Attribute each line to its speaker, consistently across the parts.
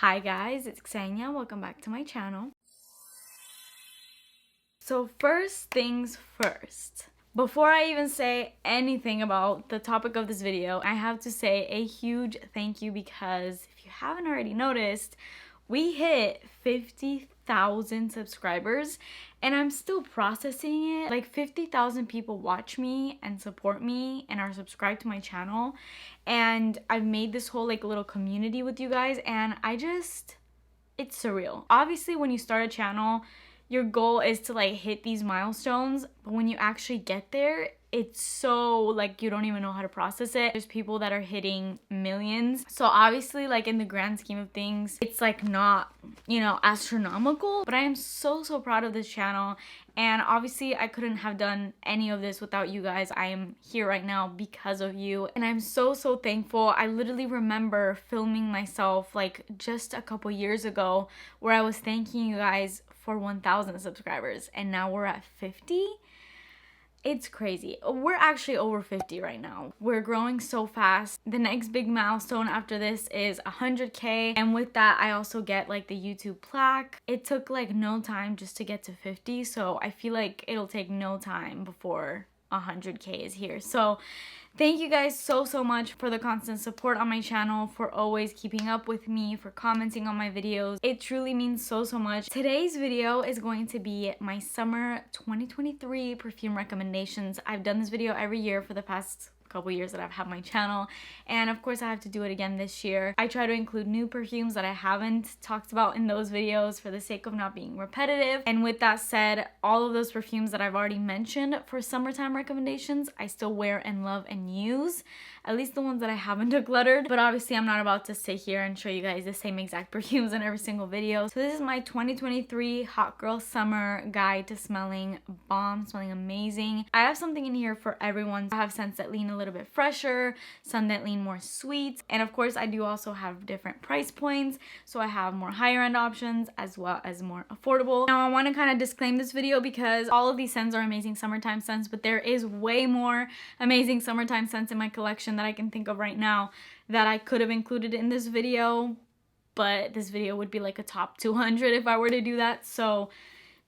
Speaker 1: Hi guys, it's Xenia. Welcome back to my channel. So first things first. Before I even say anything about the topic of this video, I have to say a huge thank you because if you haven't already noticed, we hit 50,000 subscribers and I'm still processing it. Like 50,000 people watch me and support me and are subscribed to my channel, and I've made this whole like little community with you guys, and it's surreal. Obviously, when you start a channel, your goal is to like hit these milestones, but when you actually get there, it's so like you don't even know how to process it. There's people that are hitting millions. So obviously, like in the grand scheme of things, it's like not, astronomical, but I am so proud of this channel. And obviously I couldn't have done any of this without you guys. I am here right now because of you, and I'm so thankful. I literally remember filming myself like just a couple years ago where I was thanking you guys for 1,000 subscribers, and now we're at 50. It's crazy. We're actually over 50 right now. We're growing so fast. The next big milestone after this is 100K, and with that I also get like the YouTube plaque. It took like no time just to get to 50, so I feel like it'll take no time before 100K is here. So thank you guys so much for the constant support on my channel, for always keeping up with me, for commenting on my videos. It truly means so much. Today's video is going to be my summer 2023 perfume recommendations. I've done this video every year for the past couple years that I've had my channel, and of course I have to do it again this year. I try to include new perfumes that I haven't talked about in those videos for the sake of not being repetitive. And with that said, all of those perfumes that I've already mentioned for summertime recommendations, I still wear and love and use, at least the ones that I haven't decluttered. But obviously I'm not about to sit here and show you guys the same exact perfumes in every single video. So this is my 2023 Hot Girl Summer Guide to Smelling Bomb, smelling amazing. I have something in here for everyone. I have scents that lean a little bit fresher, some that lean more sweet, and of course I do also have different price points, so I have more higher end options as well as more affordable. Now I want to kind of disclaim this video because all of these scents are amazing summertime scents, but there is way more amazing summertime scents in my collection that I can think of right now that I could have included in this video, but this video would be like a top 200 if I were to do that. So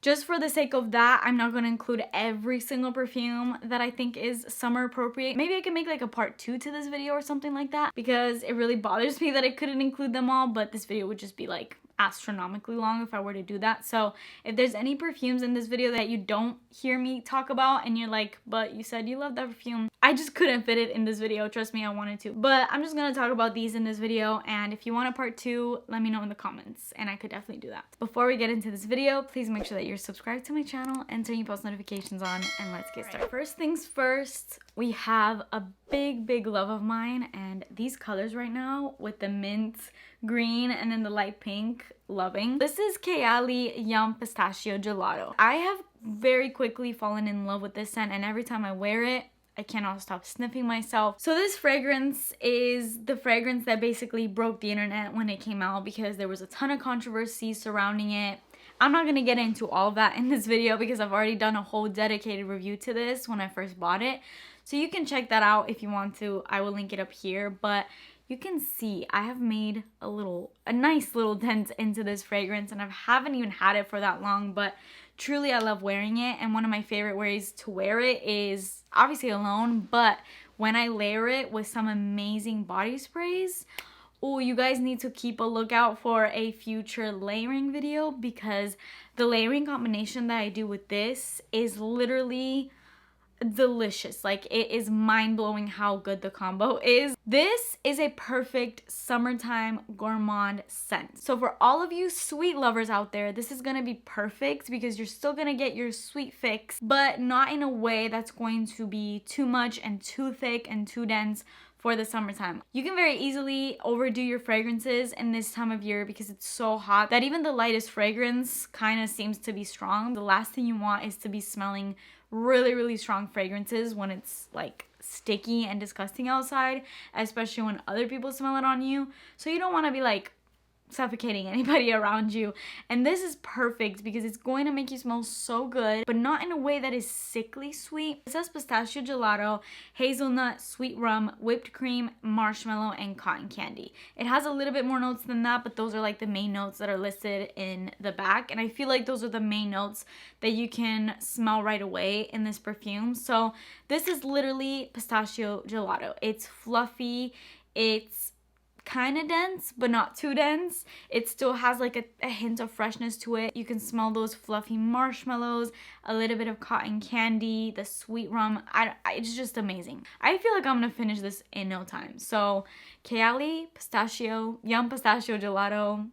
Speaker 1: just for the sake of that, I'm not going to include every single perfume that I think is summer appropriate. Maybe I can make like a part 2 to this video or something like that, because it really bothers me that I couldn't include them all, but this video would just be like astronomically long if I were to do that. So if there's any perfumes in this video that you don't hear me talk about and you're like, but you said you love that perfume, I just couldn't fit it in this video. Trust me, I wanted to. But I'm just gonna talk about these in this video, and if you want a part 2, let me know in the comments and I could definitely do that. Before we get into this video, please make sure that you're subscribed to my channel and turn your post notifications on, and let's get started. First things first, we have a big love of mine, and these colors right now with the mint green and then the light pink, loving. This is Kayali Yum Pistachio Gelato. I have very quickly fallen in love with this scent, and every time I wear it, I cannot stop sniffing myself. So this fragrance is the fragrance that basically broke the internet when it came out because there was a ton of controversy surrounding it. I'm not going to get into all of that in this video because I've already done a whole dedicated review to this when I first bought it. So you can check that out if you want to. I will link it up here, but you can see I have made a nice little dent into this fragrance, and I haven't even had it for that long, but truly I love wearing it. And one of my favorite ways to wear it is obviously alone, but when I layer it with some amazing body sprays. Oh, you guys need to keep a lookout for a future layering video, because the layering combination that I do with this is literally delicious. Like, it is mind-blowing how good the combo is. This is a perfect summertime gourmand scent. So for all of you sweet lovers out there, this is gonna be perfect because you're still gonna get your sweet fix, but not in a way that's going to be too much and too thick and too dense for the summertime. You can very easily overdo your fragrances in this time of year because it's so hot that even the lightest fragrance kind of seems to be strong. The last thing you want is to be smelling really strong fragrances when it's like sticky and disgusting outside, especially when other people smell it on you. So you don't want to be like suffocating anybody around you. And this is perfect because it's going to make you smell so good, but not in a way that is sickly sweet. It says pistachio gelato, hazelnut, sweet rum, whipped cream, marshmallow, and cotton candy. It has a little bit more notes than that, but those are like the main notes that are listed in the back. And I feel like those are the main notes that you can smell right away in this perfume. So this is literally pistachio gelato. It's fluffy, it's kind of dense but not too dense. It still has like a hint of freshness to it. You can smell those fluffy marshmallows, a little bit of cotton candy, the sweet rum. It's just amazing. I feel like I'm gonna finish this in no time. So Kayali Yum pistachio gelato,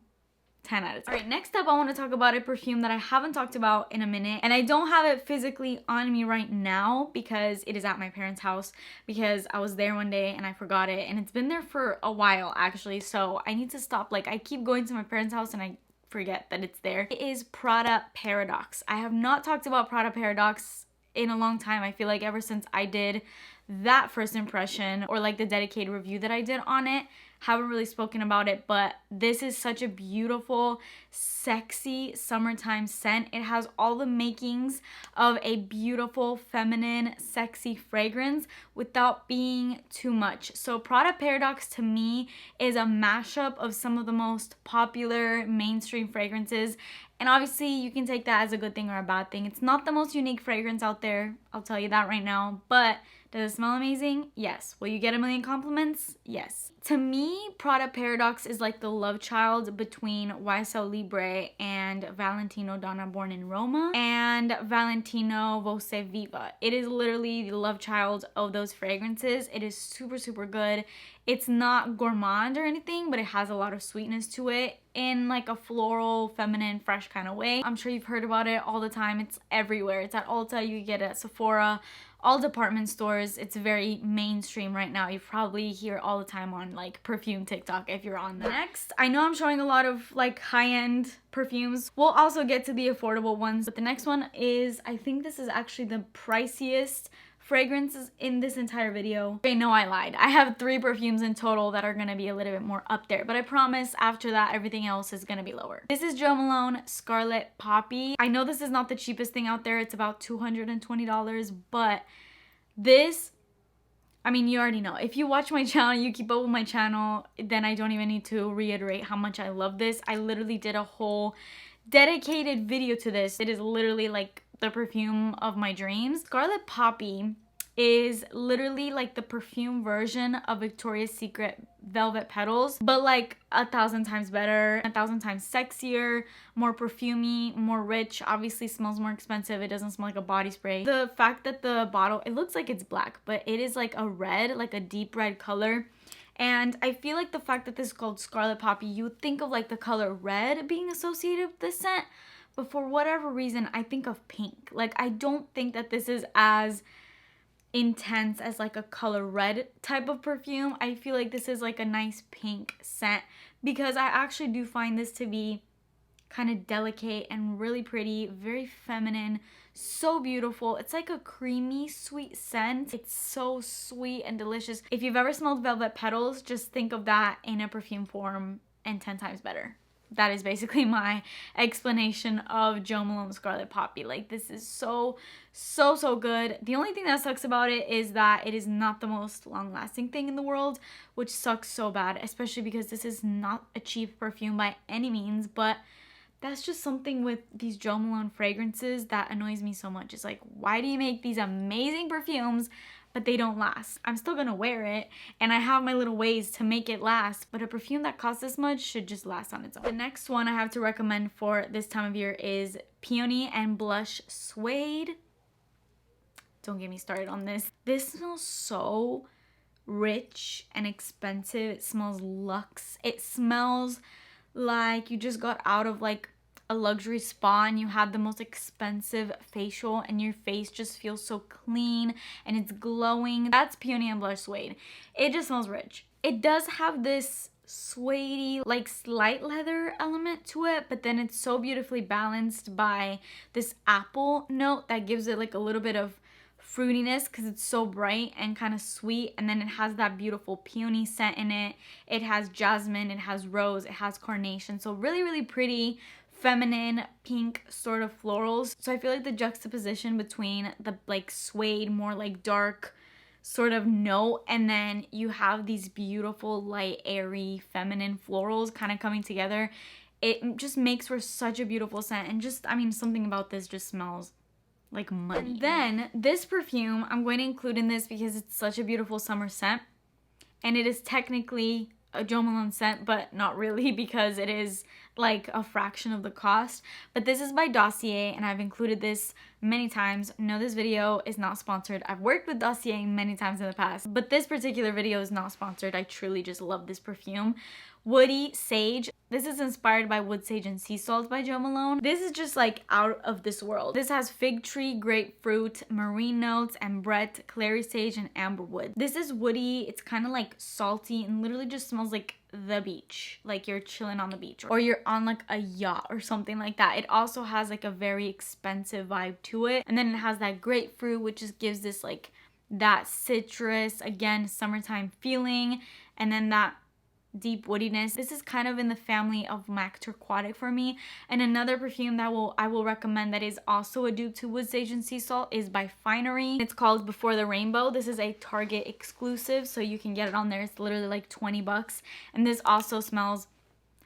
Speaker 1: 10 out of 10. All right, next up I want to talk about a perfume that I haven't talked about in a minute, and I don't have it physically on me right now because it is at my parents' house, because I was there one day and I forgot it, and it's been there for a while actually, so I need to stop. Like, I keep going to my parents' house and I forget that it's there. It is Prada Paradoxe. I have not talked about Prada Paradoxe in a long time. I feel like ever since I did that first impression, or like the dedicated review that I did on it, haven't really spoken about it, but this is such a beautiful, sexy summertime scent. It has all the makings of a beautiful, feminine, sexy fragrance without being too much. So Prada Paradoxe to me is a mashup of some of the most popular mainstream fragrances. And obviously you can take that as a good thing or a bad thing. It's not the most unique fragrance out there, I'll tell you that right now, but does it smell amazing? Yes. Will you get a million compliments? Yes. To me, Prada Paradoxe is like the love child between YSL Libre and Valentino Donna Born in Roma and Valentino Voce Viva. It is literally the love child of those fragrances. It is super, super good. It's not gourmand or anything, but it has a lot of sweetness to it in like a floral, feminine, fresh kind of way. I'm sure you've heard about it all the time. It's everywhere. It's at Ulta, you can get it at Sephora, all department stores. It's very mainstream right now. You probably hear it all the time on like perfume TikTok if you're on that. Next, I know I'm showing a lot of like high-end perfumes. We'll also get to the affordable ones, but the next one is, I think this is actually the priciest fragrances in this entire video. Okay, no, I lied. I have 3 perfumes in total that are gonna be a little bit more up there, but I promise after that everything else is gonna be lower. This is Jo Malone Scarlet Poppy. I know this is not the cheapest thing out there. It's about $220, but this, I mean, you already know. If you watch my channel, you keep up with my channel, then I don't even need to reiterate how much I love this. I literally did a whole dedicated video to this. It is literally like the perfume of my dreams. Scarlet Poppy is literally like the perfume version of Victoria's Secret Velvet Petals, but like 1,000 times better, 1,000 times sexier, more perfumey, more rich. Obviously smells more expensive. It doesn't smell like a body spray. The fact that the bottle, it looks like it's black, but it is like a red, like a deep red color. And I feel like the fact that this is called Scarlet Poppy, you would think of like the color red being associated with this scent, but for whatever reason, I think of pink. Like, I don't think that this is as intense as like a color red type of perfume. I feel like this is like a nice pink scent because I actually do find this to be kind of delicate and really pretty, very feminine, so beautiful. It's like a creamy, sweet scent. It's so sweet and delicious. If you've ever smelled Velvet Petals, just think of that in a perfume form and 10 times better. That is basically my explanation of Jo Malone Scarlet Poppy. Like, this is so good. The only thing that sucks about it is that it is not the most long-lasting thing in the world, which sucks so bad, especially because this is not a cheap perfume by any means, but that's just something with these Jo Malone fragrances that annoys me so much. It's like, why do you make these amazing perfumes but they don't last? I'm still gonna wear it and I have my little ways to make it last, but a perfume that costs this much should just last on its own. The next one I have to recommend for this time of year is Peony and Blush Suede. Don't get me started on this. This smells so rich and expensive. It smells luxe. It smells like you just got out of like a luxury spa and you had the most expensive facial and your face just feels so clean and it's glowing. That's Peony and Blush Suede. It just smells rich. It does have this suede-y, like slight leather element to it, but then it's so beautifully balanced by this apple note that gives it like a little bit of fruitiness because it's so bright and kind of sweet, and then it has that beautiful peony scent in it. It has jasmine, it has rose, it has carnation, so really, really pretty, feminine, pink sort of florals. So I feel like the juxtaposition between the like suede, more like dark sort of note, and then you have these beautiful, light, airy, feminine florals kind of coming together, it just makes for such a beautiful scent. And just, I mean, something about this just smells like money. And then this perfume I'm going to include in this because it's such a beautiful summer scent, and it is technically a Jo Malone scent, but not really because it is like a fraction of the cost. But this is by Dossier, and I've included this many times. No, this video is not sponsored. I've worked with Dossier many times in the past, but this particular video is not sponsored. I truly just love this perfume. Woody Sage. This is inspired by Wood Sage and Sea Salt by Jo Malone. This is just like out of this world. This has fig tree, grapefruit, marine notes, ambrette, clary sage, and amberwood. This is woody. It's kind of like salty and literally just smells like the beach, like you're chilling on the beach or you're on like a yacht or something like that. It also has like a very expensive vibe to it, and then it has that grapefruit, which just gives this like that citrus, again, summertime feeling, and then that deep woodiness. This is kind of in the family of MAC Turquoise for me. And another perfume that I will recommend that is also a dupe to Wood Sage and Sea Salt is by Finery. It's called Before the Rainbow. This is a Target exclusive, so you can get it on there. It's literally like 20 bucks. And this also smells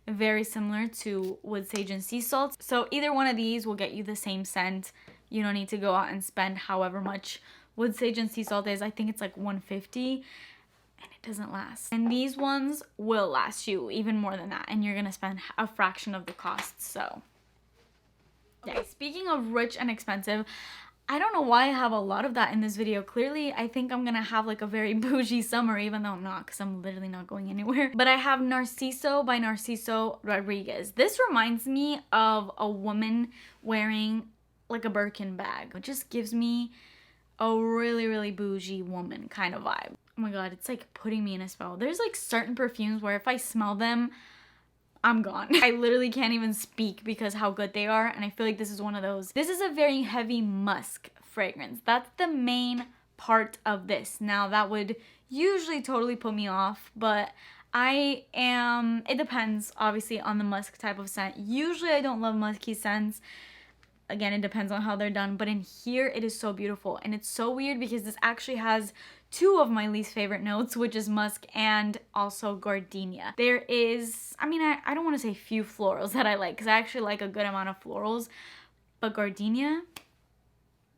Speaker 1: very similar to Wood Sage and Sea Salt. So either one of these will get you the same scent. You don't need to go out and spend however much Wood Sage and Sea Salt is. I think it's like $150. And it doesn't last. And these ones will last you even more than that, and you're gonna spend a fraction of the cost. So okay, speaking of rich and expensive, I don't know why I have a lot of that in this video. Clearly, I think I'm gonna have like a very bougie summer, even though I'm not, because I'm literally not going anywhere. But I have Narciso by Narciso Rodriguez. This reminds me of a woman wearing like a Birkin bag. It just gives me a really, really bougie woman kind of vibe. Oh my god, it's like putting me in a spell. There's like certain perfumes where if I smell them, I'm gone. I literally can't even speak because how good they are, and I feel like this is one of those. This is a very heavy musk fragrance. That's the main part of this. Now that would usually totally put me off, but it depends obviously on the musk type of scent. Usually I don't love musky scents. Again, it depends on how they're done, but in here it is so beautiful. And it's so weird because this actually has two of my least favorite notes, which is musk and also gardenia. There is, I mean, I don't want to say few florals that I like because I actually like a good amount of florals, but gardenia,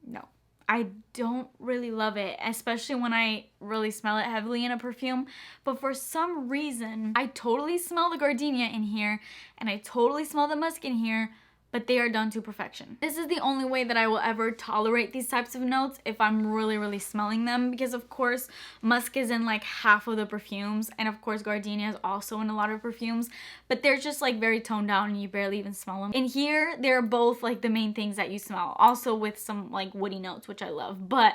Speaker 1: no. I don't really love it, especially when I really smell it heavily in a perfume. But for some reason, I totally smell the gardenia in here and I totally smell the musk in here, but they are done to perfection. This is the only way that I will ever tolerate these types of notes, if I'm really, really smelling them, because of course musk is in like half of the perfumes, and of course gardenia is also in a lot of perfumes, but they're just like very toned down and you barely even smell them. In here, they're both like the main things that you smell, also with some like woody notes, which I love, but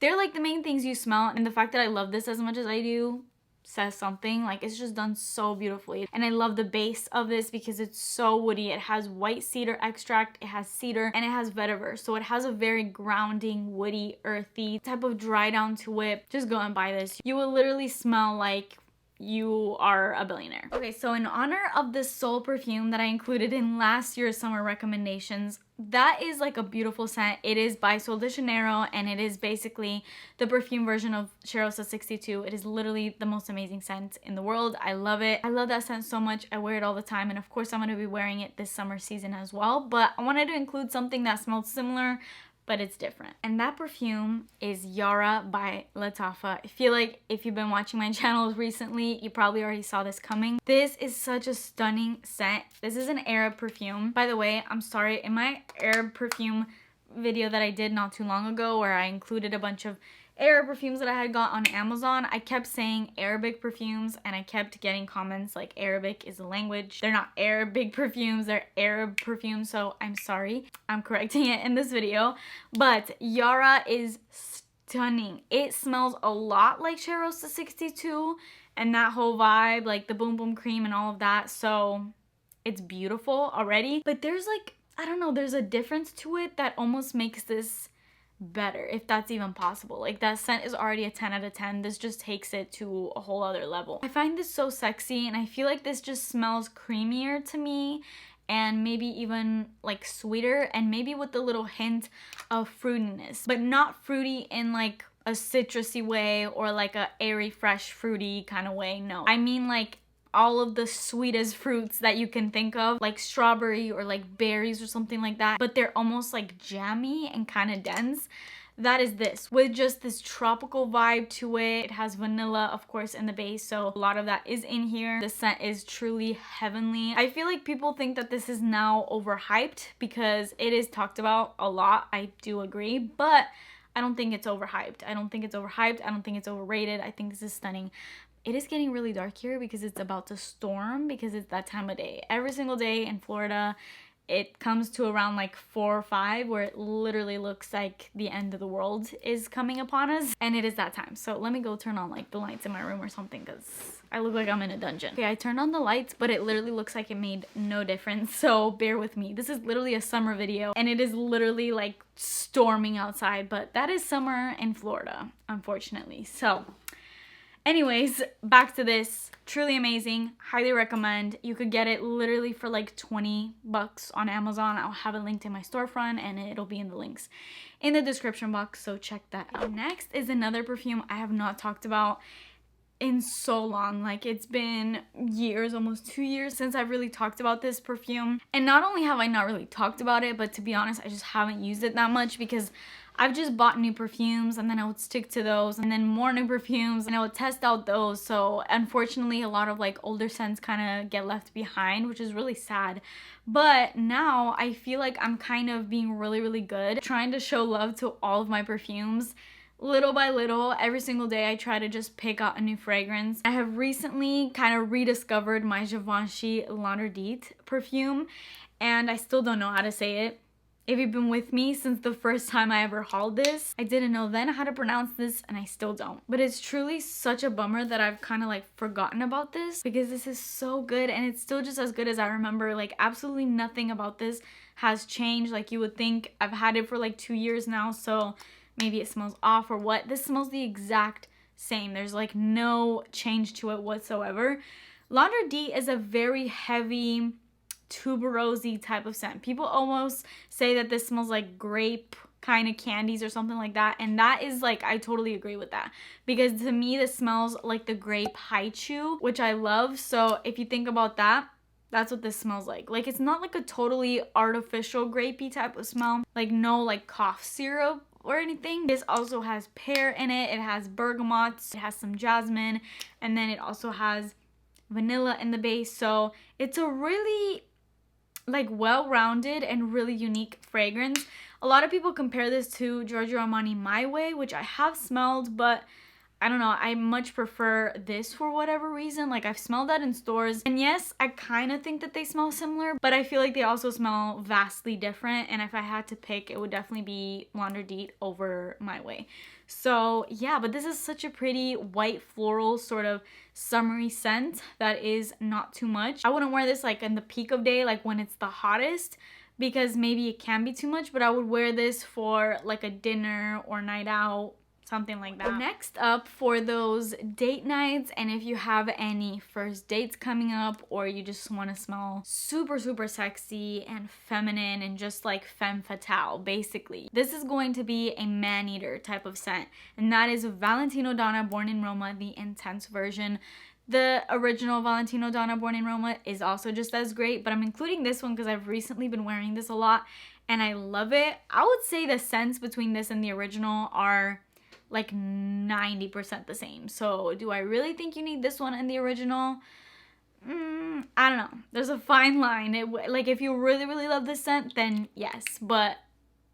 Speaker 1: they're like the main things you smell. And the fact that I love this as much as I do says something. Like, it's just done so beautifully. And I love the base of this because it's so woody. It has white cedar extract, it has cedar, and it has vetiver, so it has a very grounding, woody, earthy type of dry down to it. Just go and buy this. You will literally smell like you are a billionaire. Okay, so in honor of this soul perfume that I included in last year's summer recommendations, that is like a beautiful scent. It is by Sol de Janeiro, and it is basically the perfume version of Cheirosa 62. It is literally the most amazing scent in the world. I love it. I love that scent so much. I wear it all the time, and of course I'm going to be wearing it this summer season as well, but I wanted to include something that smells similar but it's different. And that perfume is Yara by Lattafa. I feel like if you've been watching my channels recently, you probably already saw this coming. This is such a stunning scent. This is an Arab perfume. By the way, I'm sorry, in my Arab perfume video that I did not too long ago, where I included a bunch of Arab perfumes that I had got on Amazon, I kept saying Arabic perfumes, and I kept getting comments like Arabic is a language. They're not Arabic perfumes, they're Arab perfumes, so I'm sorry. I'm correcting it in this video. But Yara is stunning. It smells a lot like Cheirosa 62 and that whole vibe, like the boom boom cream and all of that, so it's beautiful already. But there's like, I don't know, there's a difference to it that almost makes this better, if that's even possible. Like, that scent is already a 10 out of 10. This just takes it to a whole other level. I find this so sexy, and I feel like this just smells creamier to me, and maybe even like sweeter, and maybe with a little hint of fruitiness, but not fruity in like a citrusy way or like a airy, fresh, fruity kind of way. No, I mean like all of the sweetest fruits that you can think of, like strawberry or like berries or something like that, but they're almost like jammy and kind of dense. That is this, with just this tropical vibe to it. It has vanilla, of course, in the base, so a lot of that is in here. The scent is truly heavenly. I feel like people think that this is now overhyped because it is talked about a lot. I do agree, but I don't think it's overhyped. I don't think it's overhyped. I don't think it's overrated. I think this is stunning. It is getting really dark here because it's about to storm, because it's that time of day. Every single day in Florida, it comes to around like 4 or 5 where it literally looks like the end of the world is coming upon us, and it is that time. So let me go turn on like the lights in my room or something, because I look like I'm in a dungeon. Okay, I turned on the lights, but it literally looks like it made no difference, so bear with me. This is literally a summer video, and it is literally like storming outside, but that is summer in Florida, unfortunately. So anyways, back to this. Truly amazing. Highly recommend. You could get it literally for like 20 bucks on Amazon. I'll have it linked in my storefront, and it'll be in the links in the description box, so check that out. Next is another perfume I have not talked about in so long. Like, it's been years, almost 2 years since I've really talked about this perfume. And not only have I not really talked about it, but to be honest, I just haven't used it that much because I've just bought new perfumes and then I would stick to those, and then more new perfumes and I would test out those. So unfortunately, a lot of like older scents kind of get left behind, which is really sad. But now I feel like I'm kind of being really good, trying to show love to all of my perfumes. Little by little, every single day I try to just pick out a new fragrance. I have recently kind of rediscovered my Givenchy L'Interdit perfume, and I still don't know how to say it. If you've been with me since the first time I ever hauled this, I didn't know then how to pronounce this, and I still don't. But it's truly such a bummer that I've kind of like forgotten about this, because this is so good and it's still just as good as I remember. Like, absolutely nothing about this has changed. Like, you would think I've had it for like 2 years now, so maybe it smells off or what. This smells the exact same. There's like no change to it whatsoever. L'Interdit is a very heavy tuberosy type of scent. People almost say that this smells like grape kind of candies or something like that, and that is like, I totally agree with that, because to me this smells like the grape haichu, which I love. So if you think about that, that's what this smells like. Like, it's not like a totally artificial grapey type of smell, like no like cough syrup or anything. This also has pear in it, it has bergamot, it has some jasmine, and then it also has vanilla in the base. So it's a really like well-rounded and really unique fragrance. A lot of people compare this to Giorgio Armani My Way, which I have smelled, but I don't know, I much prefer this for whatever reason. Like, I've smelled that in stores, and yes, I kind of think that they smell similar, but I feel like they also smell vastly different, and if I had to pick, it would definitely be L'Interdit over My Way. So yeah, but this is such a pretty white floral sort of summery scent that is not too much. I wouldn't wear this like in the peak of day, like when it's the hottest, because maybe it can be too much, but I would wear this for like a dinner or night out, something like that. Next up, for those date nights, and if you have any first dates coming up, or you just want to smell super sexy and feminine and just like femme fatale, basically, this is going to be a man-eater type of scent, and that is Valentino Donna Born in Roma, the intense version. The original Valentino Donna Born in Roma is also just as great, but I'm including this one because I've recently been wearing this a lot and I love it. I would say the scents between this and the original are like 90% the same. So do I really think you need this one and the original? I don't know. There's a fine line. Like, if you really love this scent, then yes. But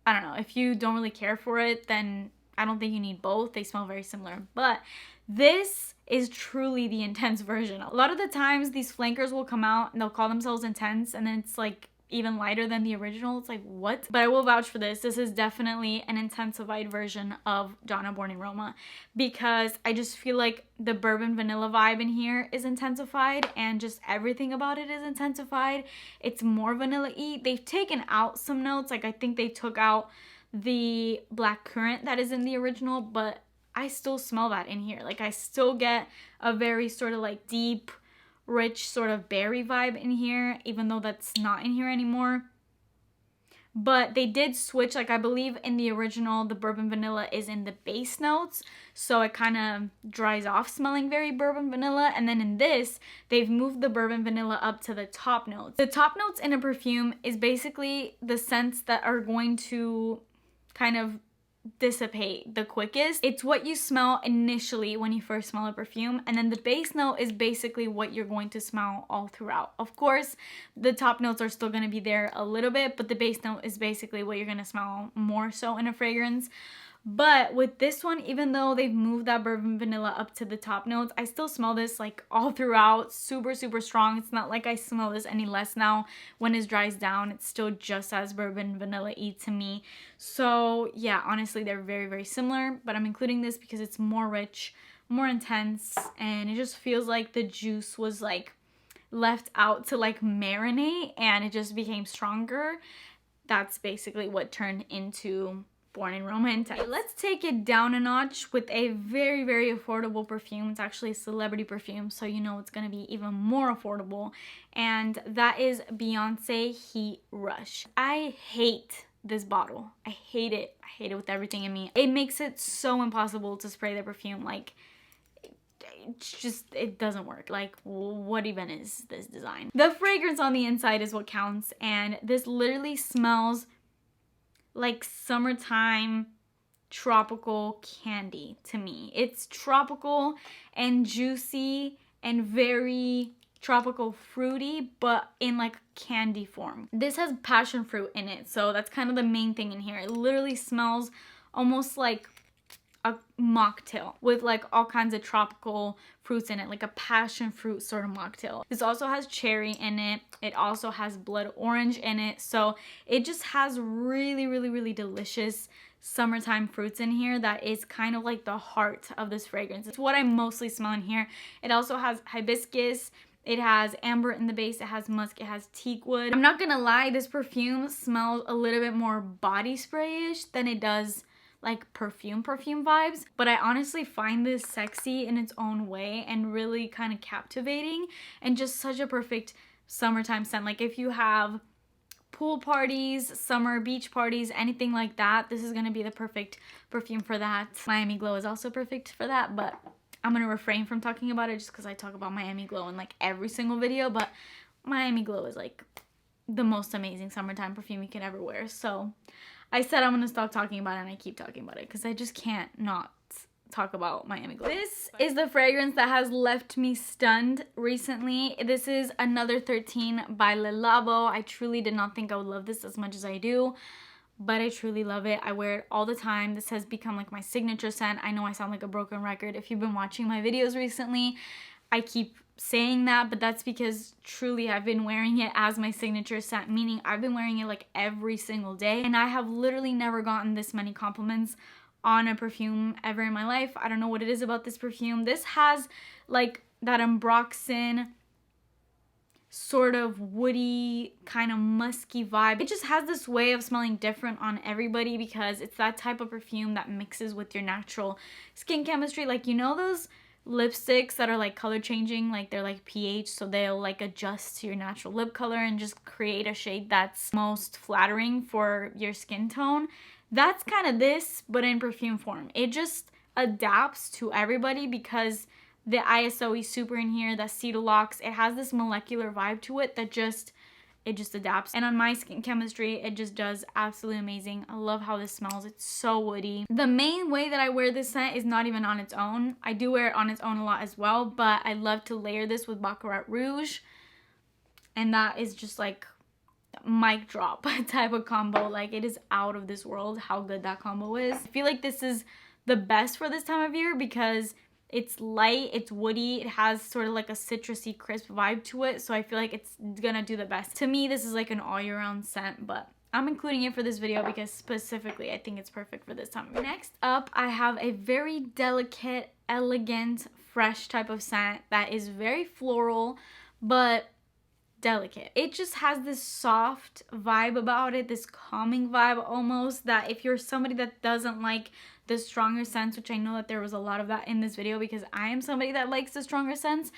Speaker 1: I don't know. If you don't really care for it, then I don't think you need both. They smell very similar. But this is truly the intense version. A lot of the times these flankers will come out and they'll call themselves intense, and then it's like even lighter than the original. It's like, what? But I will vouch for this. This is definitely an intensified version of Donna Born in Roma, because I just feel like the bourbon vanilla vibe in here is intensified, and just everything about it is intensified. It's more vanilla-y. They've taken out some notes. Like, I think they took out the black currant that is in the original, but I still smell that in here. Like I still get a very sort of like deep, rich sort of berry vibe in here, even though that's not in here anymore. But they did switch, like I believe in the original, the bourbon vanilla is in the base notes, so it kind of dries off smelling very bourbon vanilla. And then in this, they've moved the bourbon vanilla up to the top notes. The top notes in a perfume is basically the scents that are going to kind of dissipate the quickest. It's what you smell initially when you first smell a perfume, and then the base note is basically what you're going to smell all throughout. Of course, the top notes are still going to be there a little bit, but the base note is basically what you're going to smell more so in a fragrance. But with this one, even though they've moved that bourbon vanilla up to the top notes, I still smell this like all throughout, super, super strong. It's not like I smell this any less now. When it dries down, it's still just as bourbon vanilla-y to me. So yeah, honestly, they're very, very similar, but I'm including this because it's more rich, more intense, and it just feels like the juice was like left out to like marinate and it just became stronger. That's basically what turned into Born in Romantic. Okay, let's take it down a notch with a very, very affordable perfume. It's actually a celebrity perfume, so you know it's gonna be even more affordable, and that is Beyonce Heat Rush. I hate this bottle. I hate it. I hate it with everything in me. It makes it so impossible to spray the perfume. Like, it's just, it doesn't work. Like, what even is this design? The fragrance on the inside is what counts, and this literally smells like summertime tropical candy to me. It's tropical and juicy and very tropical fruity, but in like candy form. This has passion fruit in it, so that's kind of the main thing in here. It literally smells almost like a mocktail with like all kinds of tropical fruits in it, like a passion fruit sort of mocktail. This also has cherry in it. It also has blood orange in it. So it just has really, really, really delicious summertime fruits in here that is kind of like the heart of this fragrance. It's what I mostly smell in here. It also has hibiscus. It has amber in the base, it has musk, it has teak wood. I'm not gonna lie, this perfume smells a little bit more body spray-ish than it does like perfume vibes, but I honestly find this sexy in its own way and really kind of captivating and just such a perfect summertime scent. Like if you have pool parties, summer beach parties, anything like that, this is gonna be the perfect perfume for that. Miami Glow is also perfect for that, but I'm gonna refrain from talking about it just because I talk about Miami Glow in like every single video, but Miami Glow is like the most amazing summertime perfume you can ever wear. So I said I'm gonna stop talking about it, and I keep talking about it because I just can't not talk about Miami Glow. This is the fragrance that has left me stunned recently. This is Another 13 by Le Labo. I truly did not think I would love this as much as I do, but I truly love it. I wear it all the time. This has become like my signature scent. I know I sound like a broken record. If you've been watching my videos recently, I keep saying that, but that's because truly I've been wearing it as my signature scent, meaning I've been wearing it like every single day, and I have literally never gotten this many compliments on a perfume ever in my life. I don't know what it is about this perfume. This has like that Ambroxan sort of woody, kind of musky vibe. It just has this way of smelling different on everybody because it's that type of perfume that mixes with your natural skin chemistry. Like, you know those lipsticks that are like color changing, like they're like pH, so they'll like adjust to your natural lip color and just create a shade that's most flattering for your skin tone. That's kind of this, but in perfume form. It just adapts to everybody because the ISO super in here, the Cetalox, it has this molecular vibe to it that it just adapts. And on my skin chemistry, it just does absolutely amazing. I love how this smells. It's so woody. The main way that I wear this scent is not even on its own. I do wear it on its own a lot as well, but I love to layer this with Baccarat Rouge. And that is just like mic drop type of combo. Like, it is out of this world how good that combo is. I feel like this is the best for this time of year because it's light, it's woody, it has sort of like a citrusy, crisp vibe to it, so I feel like it's gonna do the best. To me, this is like an all-year-round scent, but I'm including it for this video because specifically I think it's perfect for this time of year. Next up, I have a very delicate, elegant, fresh type of scent that is very floral, but delicate. It just has this soft vibe about it, this calming vibe almost, that if you're somebody that doesn't like the stronger scents, which I know that there was a lot of that in this video because I am somebody that likes the stronger scents,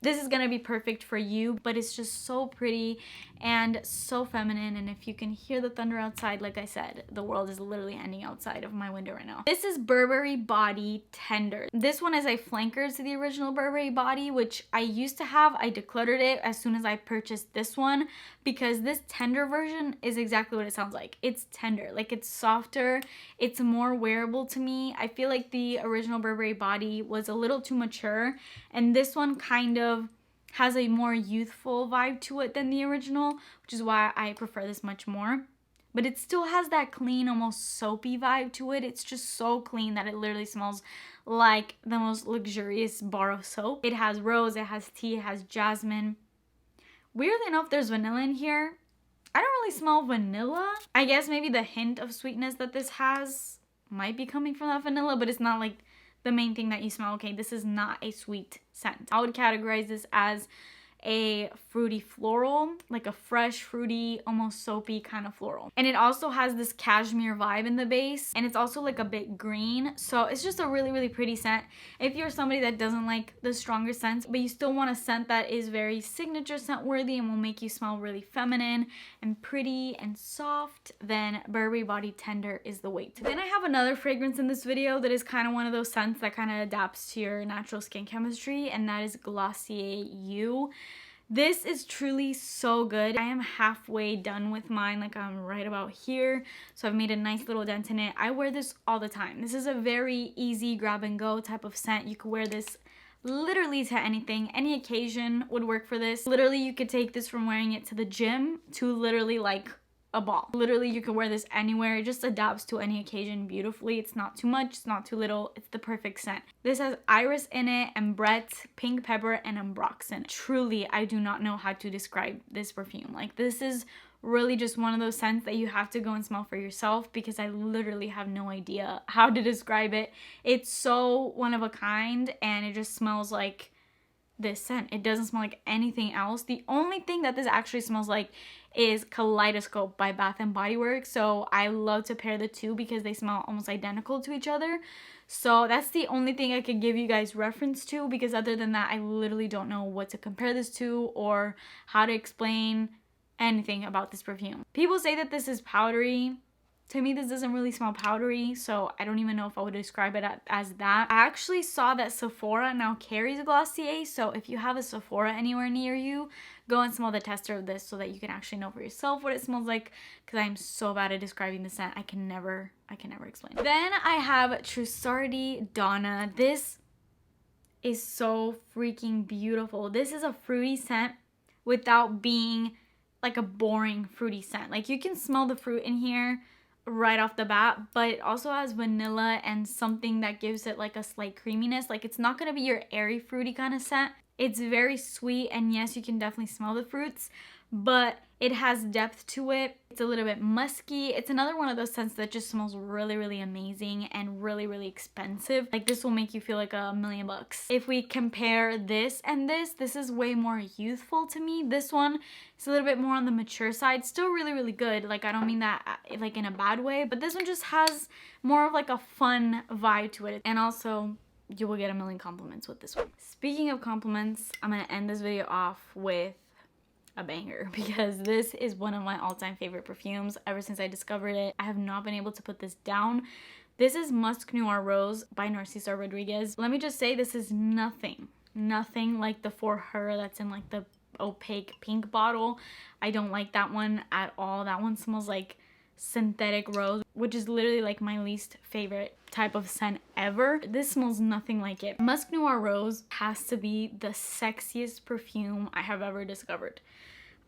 Speaker 1: this is gonna be perfect for you. But it's just so pretty and so feminine, and if you can hear the thunder outside, like I said, the world is literally ending outside of my window right now. This is Burberry Body Tender. This one is a flanker to the original Burberry Body, which I used to have. I decluttered it as soon as I purchased this one because this tender version is exactly what it sounds like. It's tender, like it's softer, it's more wearable to me. I feel like the original Burberry Body was a little too mature, and this one kind of has a more youthful vibe to it than the original, which is why I prefer this much more. But it still has that clean, almost soapy vibe to it. It's just so clean that it literally smells like the most luxurious bar of soap. It has rose, it has tea, it has jasmine. Weirdly enough, there's vanilla in here. I don't really smell vanilla. I guess maybe the hint of sweetness that this has might be coming from that vanilla, but it's not like the main thing that you smell. Okay, this is not a sweet scent. I would categorize this as a fruity floral, like a fresh, fruity, almost soapy kind of floral. And it also has this cashmere vibe in the base, and it's also like a bit green. So it's just a really, really pretty scent. If you're somebody that doesn't like the stronger scents, but you still want a scent that is very signature scent worthy and will make you smell really feminine and pretty and soft, then Burberry Body Tender is the way to go. Then I have another fragrance in this video that is kind of one of those scents that kind of adapts to your natural skin chemistry, and that is Glossier You. This is truly so good. I am halfway done with mine, like I'm right about here. So I've made a nice little dent in it. I wear this all the time. This is a very easy grab and go type of scent. You could wear this literally to anything. Any occasion would work for this. Literally, you could take this from wearing it to the gym to literally like a ball. Literally, you can wear this anywhere. It just adapts to any occasion beautifully. It's not too much, it's not too little. It's the perfect scent. This has iris in it, ambrette, pink pepper, and ambroxan. Truly, I do not know how to describe this perfume. Like, this is really just one of those scents that you have to go and smell for yourself because I literally have no idea how to describe it. It's so one of a kind, and it just smells like this scent. It doesn't smell like anything else. The only thing that this actually smells like is Kaleidoscope by Bath & Body Works. So I love to pair the two because they smell almost identical to each other. So that's the only thing I could give you guys reference to, because other than that, I literally don't know what to compare this to or how to explain anything about this perfume. People say that this is powdery. To me, this doesn't really smell powdery, so I don't even know if I would describe it as that. I actually saw that Sephora now carries Glossier, so if you have a Sephora anywhere near you, go and smell the tester of this so that you can actually know for yourself what it smells like, because I'm so bad at describing the scent. I can never explain it. Then I have Narciso Donna. This is so freaking beautiful. This is a fruity scent without being like a boring fruity scent. Like, you can smell the fruit in here right off the bat, but it also has vanilla and something that gives it like a slight creaminess. Like, it's not gonna be your airy fruity kind of scent. It's very sweet, and yes, you can definitely smell the fruits, but it has depth to it. It's a little bit musky. It's another one of those scents that just smells really, really amazing and really, really expensive. Like, this will make you feel like $1,000,000. If we compare this and this is way more youthful to me. This one is a little bit more on the mature side. Still really, really good. Like, I don't mean that like in a bad way, but this one just has more of like a fun vibe to it. And also, you will get 1,000,000 compliments with this one. Speaking of compliments, I'm gonna end this video off with a banger, because this is one of my all-time favorite perfumes. Ever since I discovered it, I have not been able to put this down. This is Musk Noir Rose by Narciso Rodriguez. Let me just say, this is nothing like the For Her that's in like the opaque pink bottle. I don't like that one at all. That one smells like synthetic rose, which is literally like my least favorite type of scent ever. This smells nothing like it. Musk Noir Rose has to be the sexiest perfume I have ever discovered.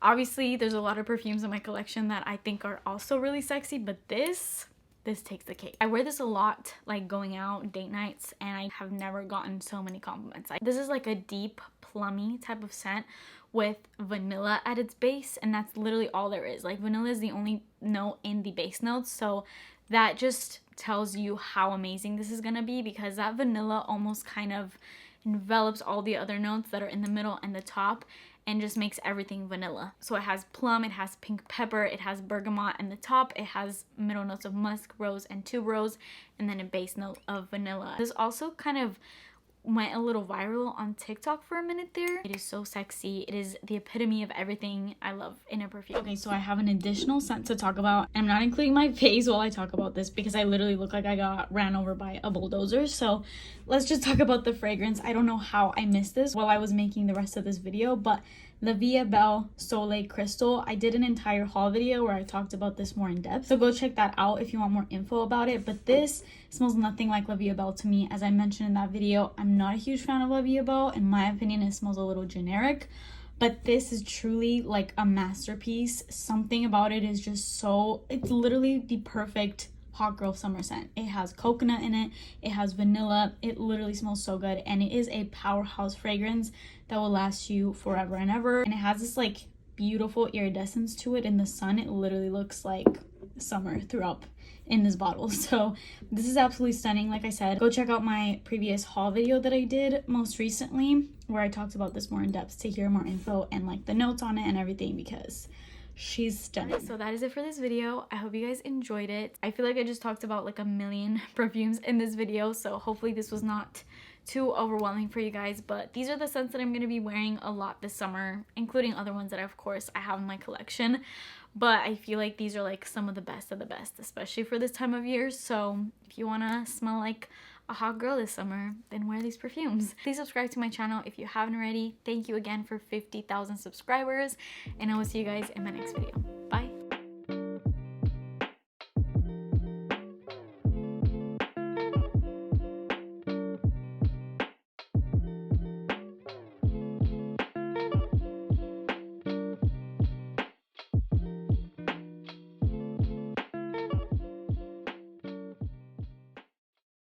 Speaker 1: Obviously, there's a lot of perfumes in my collection that I think are also really sexy, but this takes the cake. I wear this a lot, like going out, date nights, and I have never gotten so many compliments. This is like a deep, plummy type of scent with vanilla at its base, and that's literally all there is. Like, vanilla is the only note in the base notes, so that just tells you how amazing this is gonna be, because that vanilla almost kind of envelops all the other notes that are in the middle and the top, and just makes everything vanilla. So it has plum, it has pink pepper, it has bergamot in the top, it has middle notes of musk, rose, and tuberose, and then a base note of vanilla. This also kind of went a little viral on TikTok for a minute there. It is so sexy. It is the epitome of everything I love in a perfume. Okay, so I have an additional scent to talk about. I'm not including my face while I talk about this because I literally look like I got ran over by a bulldozer. So let's just talk about the fragrance. I don't know how I missed this while I was making the rest of this video, but La Vie Belle Soleil Crystal. I did an entire haul video where I talked about this more in depth, so go check that out if you want more info about it. But this smells nothing like La Vie Belle to me. As I mentioned in that video, I'm not a huge fan of La Vie Belle. In my opinion, it smells a little generic, but this is truly like a masterpiece. Something about it is just so, it's literally the perfect hot girl summer scent. It has coconut in it, it has vanilla, it literally smells so good, and it is a powerhouse fragrance that will last you forever and ever. And it has this like beautiful iridescence to it in the sun. It literally looks like summer throughout in this bottle. So this is absolutely stunning. Like I said, go check out my previous haul video that I did most recently where I talked about this more in depth to hear more info and like the notes on it and everything, because she's stunning. So that is it for this video. I hope you guys enjoyed it. I feel like I just talked about like a million perfumes in this video, so hopefully this was not too overwhelming for you guys. But these are the scents that I'm going to be wearing a lot this summer, including other ones that of course I have in my collection. But I feel like these are like some of the best, especially for this time of year. So if you want to smell like a hot girl this summer, then wear these perfumes. Please subscribe to my channel if you haven't already. Thank you again for 50,000 subscribers, and I will see you guys in my next video. Bye.